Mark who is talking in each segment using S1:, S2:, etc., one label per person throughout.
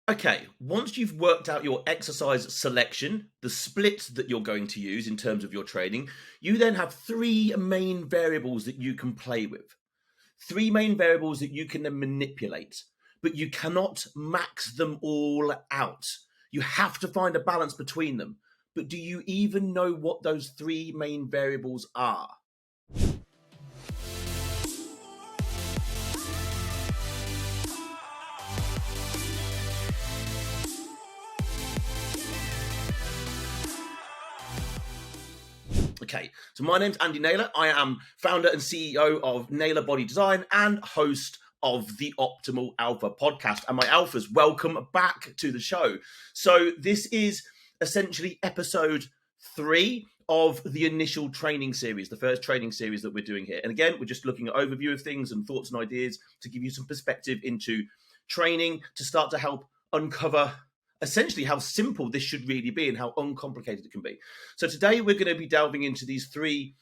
S1: Okay, once you've worked out your exercise selection, the splits that you're going to use in terms of your training, you then have three main variables that you can play with. Three main variables that you can then manipulate, but you cannot max them all out. You have to find a balance between them. But do you even know what those three main variables are? Okay, so my name's Andy Naylor. I am founder and CEO of Naylor Body Design and host of the Optimal Alpha podcast. And my alphas, welcome back to the show. So this is essentially episode 3 of the initial training series, the first training series that we're doing here. And again, we're just looking at overview of things and thoughts and ideas to give you some perspective into training to start to help uncover essentially how simple this should really be and how uncomplicated it can be. So today we're going to be delving into these three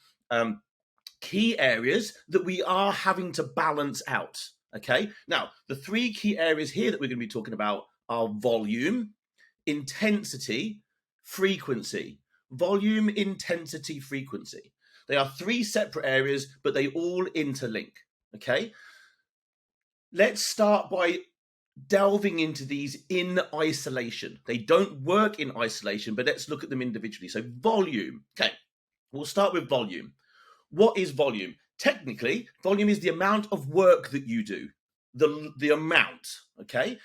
S1: key areas that we are having to balance out. Okay, now the three key areas here that we're going to be talking about are volume, intensity, frequency. Volume, intensity, frequency. They are three separate areas, but they all interlink. Okay, let's start by delving into these in isolation. They don't work in isolation, but let's look at them individually. So volume. Okay, we'll start with volume. What is volume? Technically, volume is the amount of work that you do. The amount, okay?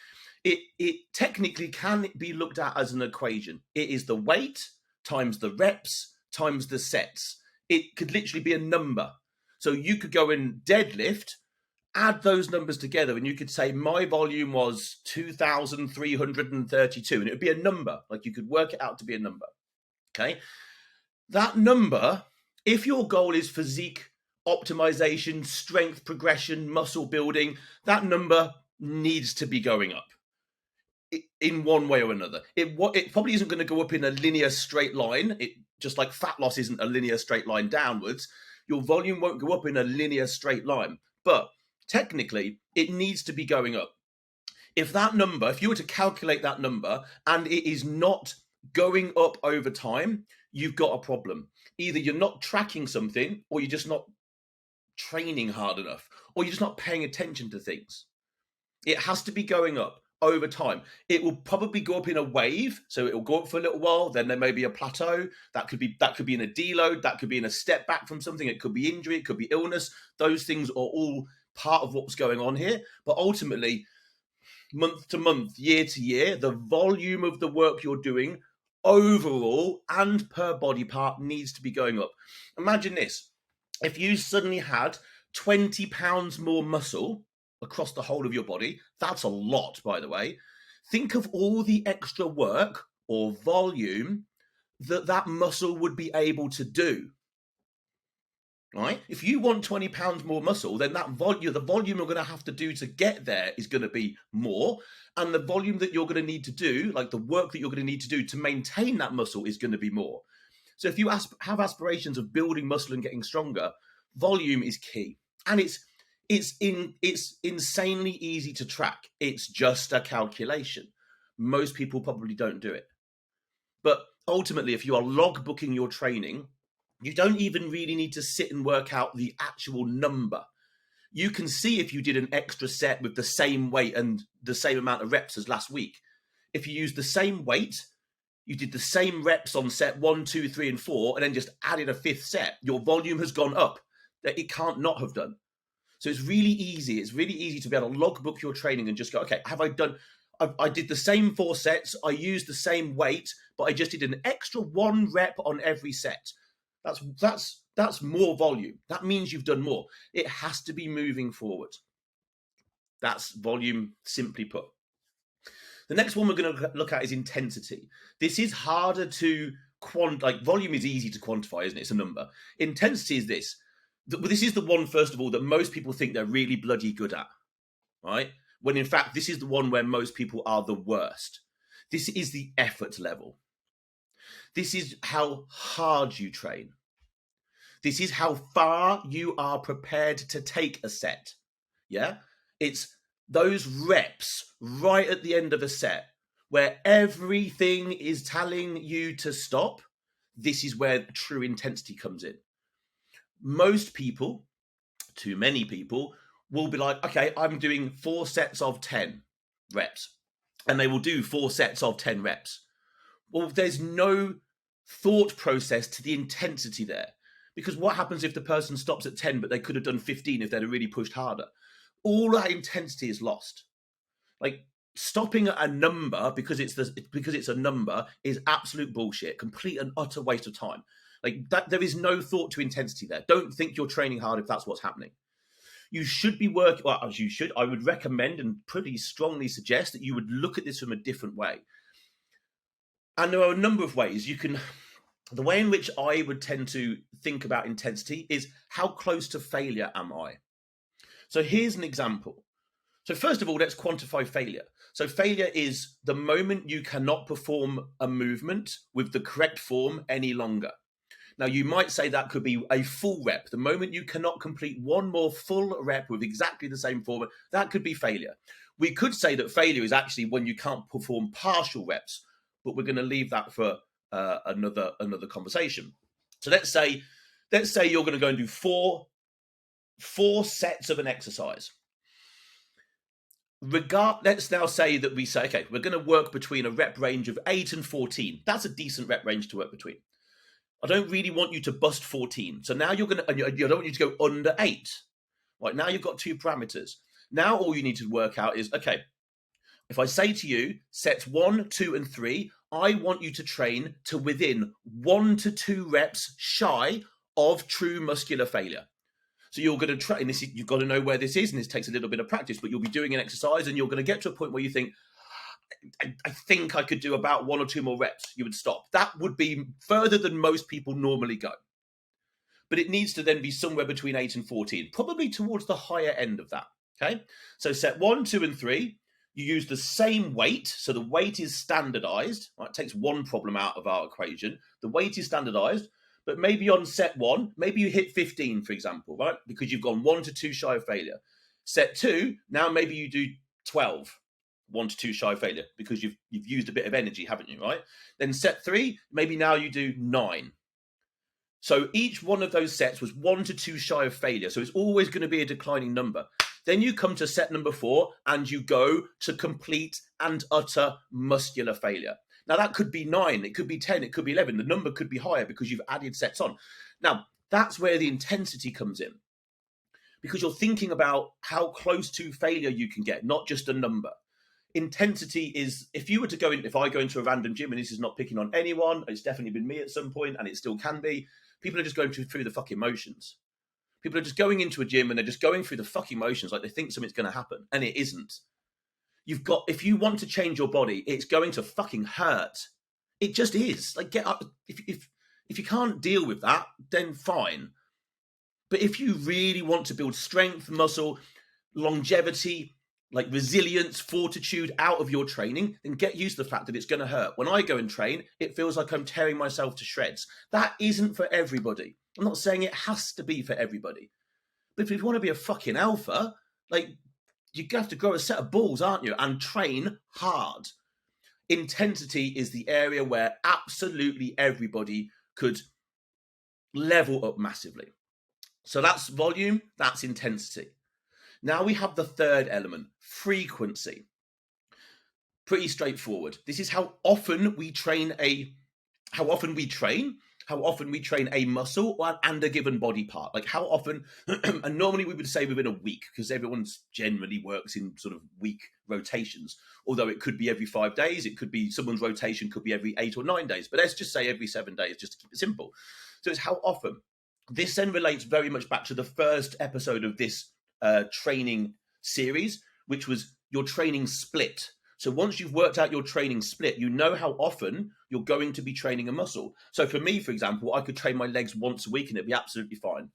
S1: It technically can be looked at as an equation. It is the weight times the reps times the sets. It could literally be a number. So you could go and deadlift, add those numbers together, and you could say my volume was 2,332, and it would be a number. Like you could work it out to be a number. Okay. That number, if your goal is physique optimization, strength progression, muscle building, that number needs to be going up in one way or another. It probably isn't going to go up in a linear straight line. It just like fat loss isn't a linear straight line downwards. Your volume won't go up in a linear straight line, but technically, it needs to be going up. If you were to calculate that number and it is not going up over time, you've got a problem. Either you're not tracking something, or you're just not training hard enough, or you're just not paying attention to things. It has to be going up over time. It will probably go up in a wave, so it will go up for a little while, then there may be a plateau. That could be in a deload, that could be in a step back from something, it could be injury, it could be illness. Those things are all part of what's going on here. But ultimately, month to month, year to year, the volume of the work you're doing overall and per body part needs to be going up. Imagine this. If you suddenly had 20 pounds more muscle across the whole of your body, that's a lot, by the way. Think of all the extra work or volume that muscle would be able to do. Right? If you want 20 pounds more muscle, then the volume you're going to have to do to get there is going to be more. And the volume that you're going to need to do, like the work that you're going to need to do to maintain that muscle, is going to be more. So if you have aspirations of building muscle and getting stronger, volume is key. And it's insanely easy to track. It's just a calculation. Most people probably don't do it. But ultimately, if you are logbooking your training, you don't even really need to sit and work out the actual number. You can see if you did an extra set with the same weight and the same amount of reps as last week. If you use the same weight, you did the same reps on set 1, 2, 3, and 4, and then just added a fifth set, your volume has gone up. That it can't not have done. So it's really easy. It's really easy to be able to logbook your training and just go, okay, I did the same 4 sets, I used the same weight, but I just did an extra 1 rep on every set. That's more volume. That means you've done more. It has to be moving forward. That's volume, simply put. The next one we're going to look at is intensity. This is harder to like volume is easy to quantify, isn't it? It's a number. Intensity is this. This is the one, first of all, that most people think they're really bloody good at, right? When in fact, this is the one where most people are the worst. This is the effort level. This is how hard you train. This is how far you are prepared to take a set. Yeah? It's those reps right at the end of a set where everything is telling you to stop, this is where true intensity comes in. Most people, too many people, will be like, okay, I'm doing 4 sets of 10 reps. And they will do 4 sets of 10 reps. Well, there's no thought process to the intensity there. Because what happens if the person stops at 10, but they could have done 15 if they'd have really pushed harder? All that intensity is lost. Like, stopping at a number because it's a number is absolute bullshit, complete and utter waste of time. Like, that, there is no thought to intensity there. Don't think you're training hard if that's what's happening. You should be working, well, as you should, I would recommend and pretty strongly suggest that you would look at this from a different way. And there are a number of ways you can. The way in which I would tend to think about intensity is, how close to failure am I? So here's an example. So first of all, let's quantify failure. So failure is the moment you cannot perform a movement with the correct form any longer. Now, you might say that could be a full rep. The moment you cannot complete one more full rep with exactly the same form, that could be failure. We could say that failure is actually when you can't perform partial reps, but we're going to leave that for another conversation. So let's say you're going to go and do four sets of an exercise. Let's now say that we say, okay, we're going to work between a rep range of 8 and 14. That's a decent rep range to work between. I don't really want you to bust 14. So now I don't want you to go under 8. Right, now you've got 2 parameters. Now all you need to work out is, okay, if I say to you, sets 1, 2, and 3, I want you to train to within 1 to 2 reps shy of true muscular failure. So you're going to try, and you've got to know where this is, and this takes a little bit of practice, but you'll be doing an exercise and you're going to get to a point where you think, I think I could do about 1 or 2 more reps. You would stop. That would be further than most people normally go. But it needs to then be somewhere between 8 and 14, probably towards the higher end of that. Okay. So set 1, 2, and 3, you use the same weight. So the weight is standardized. Right? It takes one problem out of our equation. The weight is standardized, but maybe on set 1, maybe you hit 15, for example, right? Because you've gone 1 to 2 shy of failure. Set 2, now maybe you do 12. 1 to 2 shy of failure because you've used a bit of energy, haven't you, right? Then set 3, maybe now you do 9. So each one of those sets was 1 to 2 shy of failure. So it's always going to be a declining number. Then you come to set number 4 and you go to complete and utter muscular failure. Now that could be 9, it could be 10, it could be 11. The number could be higher because you've added sets on. Now that's where the intensity comes in, because you're thinking about how close to failure you can get, not just a number. Intensity is, if I go into a random gym, and this is not picking on anyone, it's definitely been me at some point, and it still can be, people are just going through the fucking motions. People are just going into a gym and they're just going through the fucking motions like they think something's going to happen, and it isn't. If you want to change your body, it's going to fucking hurt. It just is. Like, get up. If you can't deal with that, then fine. But if you really want to build strength, muscle, longevity, like resilience, fortitude out of your training, then get used to the fact that it's going to hurt. When I go and train, it feels like I'm tearing myself to shreds. That isn't for everybody. I'm not saying it has to be for everybody. But if you want to be a fucking alpha, like, you have to grow a set of balls, aren't you? And train hard. Intensity is the area where absolutely everybody could level up massively. So that's volume, that's intensity. Now we have the third element, frequency. Pretty straightforward. This is how often we train a muscle and a given body part. Like how often, and normally we would say within a week, because everyone's generally works in sort of week rotations. Although it could be every 5 days, it could be someone's rotation could be every 8 or 9 days, but let's just say every 7 days, just to keep it simple. So it's how often. This then relates very much back to the first episode of this training series, which was your training split. So once you've worked out your training split, you know how often you're going to be training a muscle. So for me, for example, I could train my legs once a week and it'd be absolutely fine.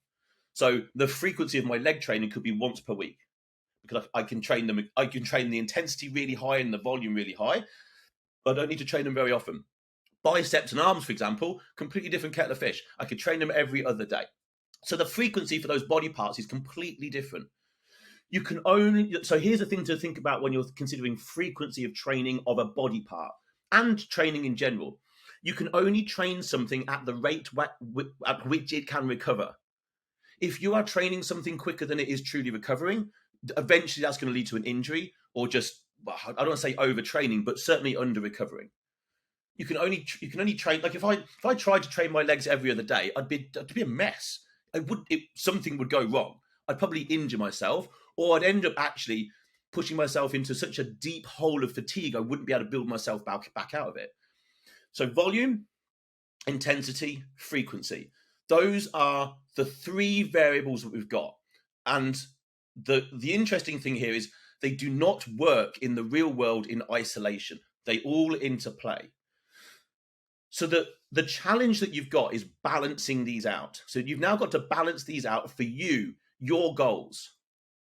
S1: So the frequency of my leg training could be once per week, because I can train them. I can train the intensity really high and the volume really high. But I don't need to train them very often. Biceps and arms, for example, completely different kettle of fish. I could train them every other day. So the frequency for those body parts is completely different. You can only, so here's the thing to think about when you're considering frequency of training of a body part and training in general. You can only train something at the rate at which it can recover. If you are training something quicker than it is truly recovering, eventually that's going to lead to an injury or just, well, I don't want to say overtraining, but certainly under recovering. You can only train, like if I tried to train my legs every other day, I'd be a mess. Something would go wrong. I'd probably injure myself, or I'd end up actually pushing myself into such a deep hole of fatigue I wouldn't be able to build myself back out of it. So volume, intensity, frequency. Those are the three variables that we've got. And the interesting thing here is they do not work in the real world in isolation. They all interplay. So the challenge that you've got is balancing these out. So you've now got to balance these out for you, your goals,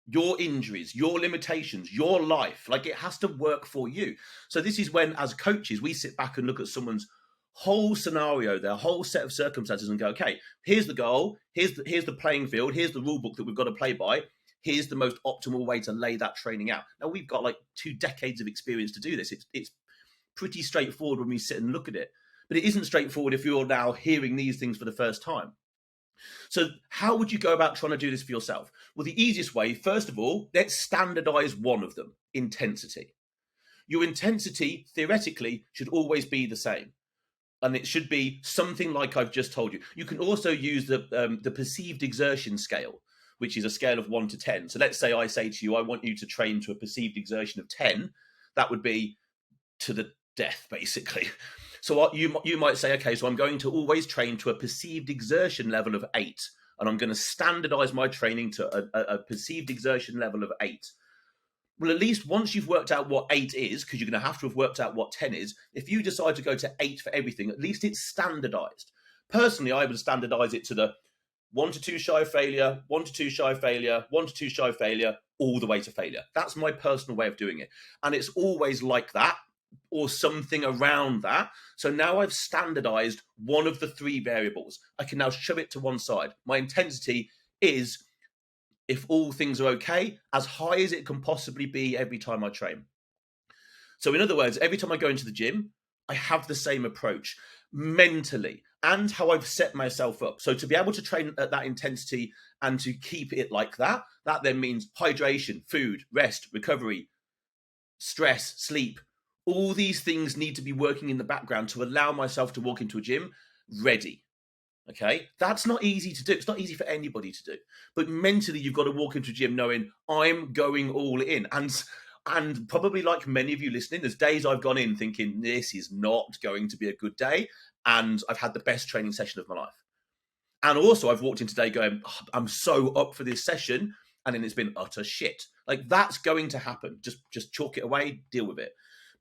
S1: your injuries, your limitations, your life. Like, it has to work for you. So this is when, as coaches, we sit back and look at someone's whole scenario, their whole set of circumstances, and go, okay, here's the goal, here's the playing field, here's the rule book that we've got to play by, here's the most optimal way to lay that training out. Now, we've got like 2 decades of experience to do this. It's pretty straightforward when we sit and look at it. But it isn't straightforward if you're now hearing these things for the first time. So how would you go about trying to do this for yourself? Well, the easiest way, first of all, let's standardize one of them, intensity. Your intensity, theoretically, should always be the same. And it should be something like I've just told you. You can also use the perceived exertion scale, which is a scale of 1 to 10. So let's say I say to you, I want you to train to a perceived exertion of 10. That would be to the death, basically. So you might say, okay, so I'm going to always train to a perceived exertion level of 8, and I'm going to standardize my training to a perceived exertion level of 8. Well, at least once you've worked out what 8 is, because you're going to have to have worked out what 10 is, if you decide to go to 8 for everything, at least it's standardized. Personally, I would standardize it to the 1 to 2 shy of failure, 1 to 2 shy of failure, 1 to 2 shy of failure, all the way to failure. That's my personal way of doing it. And it's always like that, or something around that. So now I've standardized one of the 3 variables. I can now shove it to one side. My intensity is, if all things are okay, as high as it can possibly be every time I train. So in other words, every time I go into the gym, I have the same approach mentally and how I've set myself up. So to be able to train at that intensity and to keep it like that, that then means hydration, food, rest, recovery, stress, sleep. All these things need to be working in the background to allow myself to walk into a gym ready. Okay, that's not easy to do. It's not easy for anybody to do. But mentally, you've got to walk into a gym knowing I'm going all in. And probably like many of you listening, there's days I've gone in thinking this is not going to be a good day, and I've had the best training session of my life. And also, I've walked in today going, oh, I'm so up for this session, and then it's been utter shit. Like, that's going to happen. Just chalk it away, deal with it.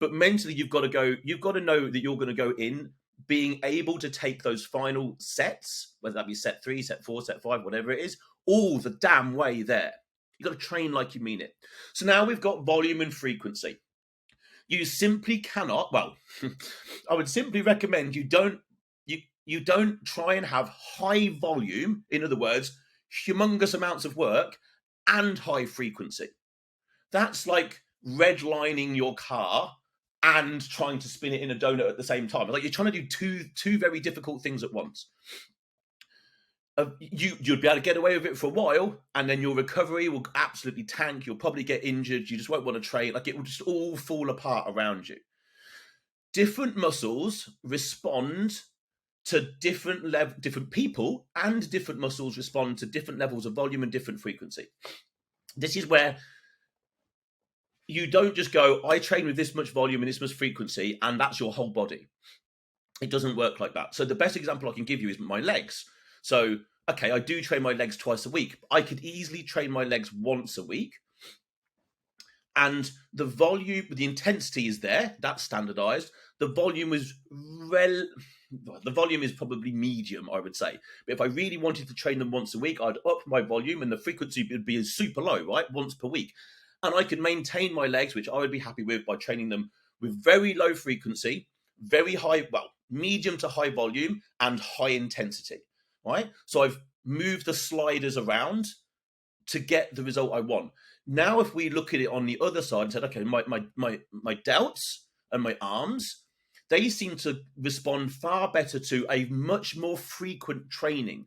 S1: But mentally, you've got to know that you're going to go in being able to take those final sets, whether that be set 3, set 4, set 5, whatever it is, all the damn way there. You've got to train like you mean it. So now we've got volume and frequency. You simply cannot, well, I would simply recommend you don't try and have high volume, in other words, humongous amounts of work and high frequency. That's like redlining your car and trying to spin it in a donut at the same time. Like, you're trying to do two very difficult things at once. You'd be able to get away with it for a while, and then your recovery will absolutely tank. You'll probably get injured. You just won't want to train. Like, it will just all fall apart around you. Different muscles respond to different people, and different muscles respond to different levels of volume and different frequency. This is where you don't just go, I train with this much volume and this much frequency, and that's your whole body. It doesn't work like that. So the best example I can give you is my legs. So, okay, I do train my legs twice a week. I could easily train my legs once a week. And the volume, the intensity is there. That's standardized. The volume is probably medium, I would say. But if I really wanted to train them once a week, I'd up my volume, and the frequency would be super low, right? Once per week. And I could maintain my legs, which I would be happy with, by training them with very low frequency, very high, medium to high volume, and high intensity, right? So I've moved the sliders around to get the result I want. Now, if we look at it on the other side and said, okay, my delts and my arms, they seem to respond far better to a much more frequent training.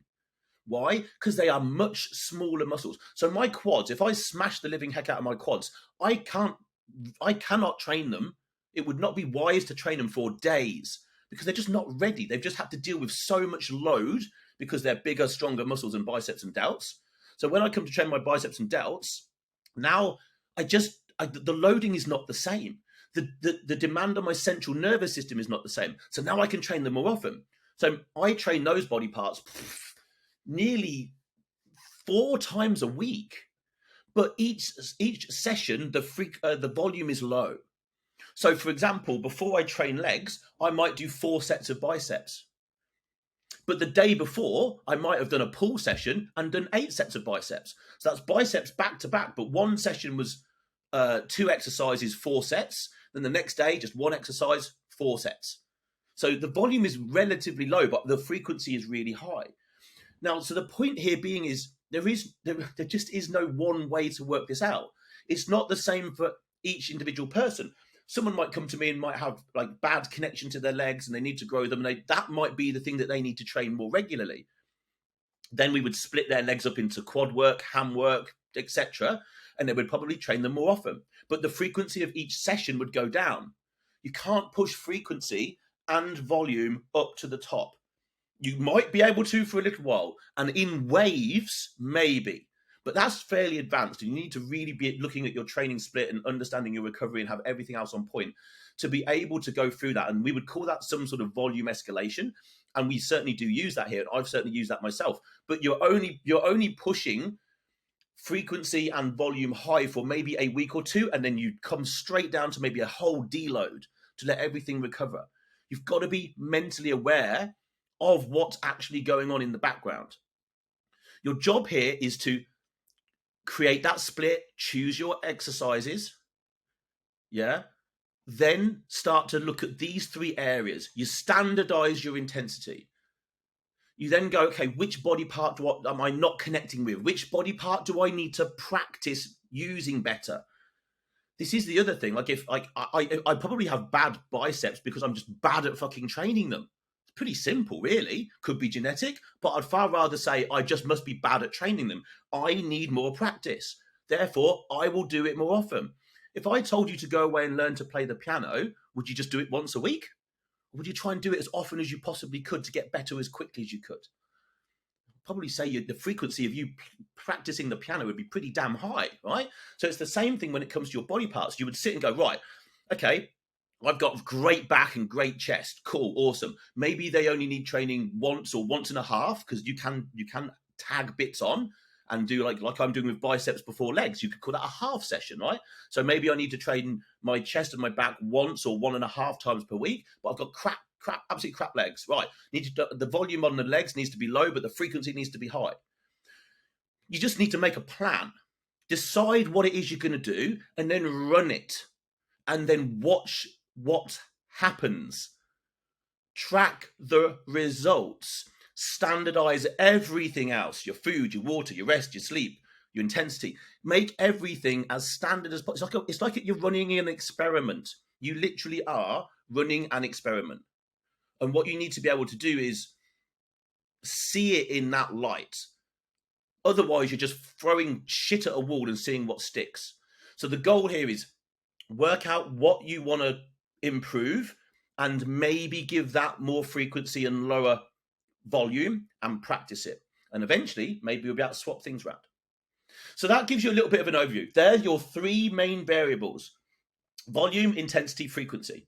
S1: Why? Because they are much smaller muscles. So my quads, if I smash the living heck out of my quads, I cannot train them. It would not be wise to train them for days because they're just not ready. They've just had to deal with so much load because they're bigger, stronger muscles than biceps and delts. So when I come to train my biceps and delts, now the loading is not the same. The demand on my central nervous system is not the same. So now I can train them more often. So I train those body parts nearly 4 times a week, but each session the volume is low. So, for example, before I train legs, I might do 4 sets of biceps. But the day before, I might have done a pull session and done 8 sets of biceps. So that's biceps back to back. But one session was 2 exercises, 4 sets. Then the next day, just 1 exercise, 4 sets. So the volume is relatively low, but the frequency is really high. Now, so the point here being is there just is no one way to work this out. It's not the same for each individual person. Someone might come to me and might have like bad connection to their legs and they need to grow them. And that might be the thing that they need to train more regularly. Then we would split their legs up into quad work, ham work, etc. And they would probably train them more often. But the frequency of each session would go down. You can't push frequency and volume up to the top. You might be able to for a little while. And in waves, maybe. But that's fairly advanced, and you need to really be looking at your training split and understanding your recovery and have everything else on point to be able to go through that. And we would call that some sort of volume escalation. And we certainly do use that here. And I've certainly used that myself. But you're only pushing frequency and volume high for maybe a week or 2, and then you come straight down to maybe a whole deload to let everything recover. You've got to be mentally aware of what's actually going on in the background. Your job here is to create that split, choose your exercises, then start to look at these 3 areas. You standardize your intensity. You then go, okay, which body part am I not connecting with? Which body part do I need to practice using better? This is the other thing. Like if I probably have bad biceps because I'm just bad at fucking training them. Pretty simple, really. Could be genetic, but I'd far rather say I just must be bad at training them. I need more practice. Therefore, I will do it more often. If I told you to go away and learn to play the piano, would you just do it once a week? Or would you try and do it as often as you possibly could to get better as quickly as you could? I'd probably say the frequency of you practicing the piano would be pretty damn high, right? So it's the same thing when it comes to your body parts. You would sit and go, right, okay, I've got great back and great chest. Cool, awesome. Maybe they only need training once or once and a half because you can tag bits on and do like I'm doing with biceps before legs. You could call that a half session, right? So maybe I need to train my chest and my back once or 1.5 times per week, but I've got absolutely crap legs, right? The volume on the legs needs to be low, but the frequency needs to be high. You just need to make a plan. Decide what it is you're going to do and then run it and then watch what happens. Track the results. Standardize everything else. Your food, your water, your rest, your sleep, your intensity. Make everything as standard as possible. It's like you're running an experiment. You literally are running an experiment. And what you need to be able to do is see it in that light. Otherwise, you're just throwing shit at a wall and seeing what sticks. So the goal here is work out what you want to improve and maybe give that more frequency and lower volume and practice it. And eventually, maybe you'll be able to swap things around. So that gives you a little bit of an overview. They're your 3 main variables: volume, intensity, frequency.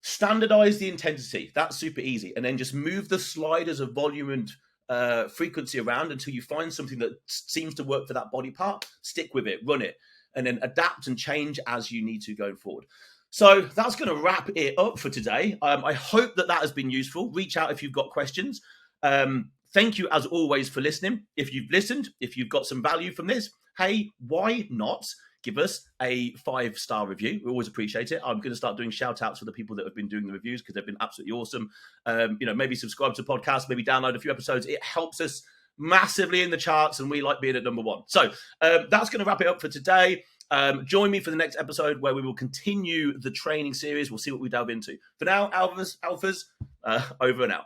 S1: Standardize the intensity. That's super easy. And then just move the sliders of volume and frequency around until you find something that seems to work for that body part. Stick with it, run it, and then adapt and change as you need to going forward. So that's going to wrap it up for today. I hope that has been useful. Reach out if you've got questions. Thank you, as always, for listening. If you've listened, if you've got some value from this, hey, why not give us a 5-star review? We always appreciate it. I'm going to start doing shout outs for the people that have been doing the reviews because they've been absolutely awesome. Maybe subscribe to the podcast, maybe download a few episodes. It helps us massively in the charts, and we like being at number 1. So that's going to wrap it up for today. Join me for the next episode where we will continue the training series. We'll see what we delve into. For now, alphas, over and out.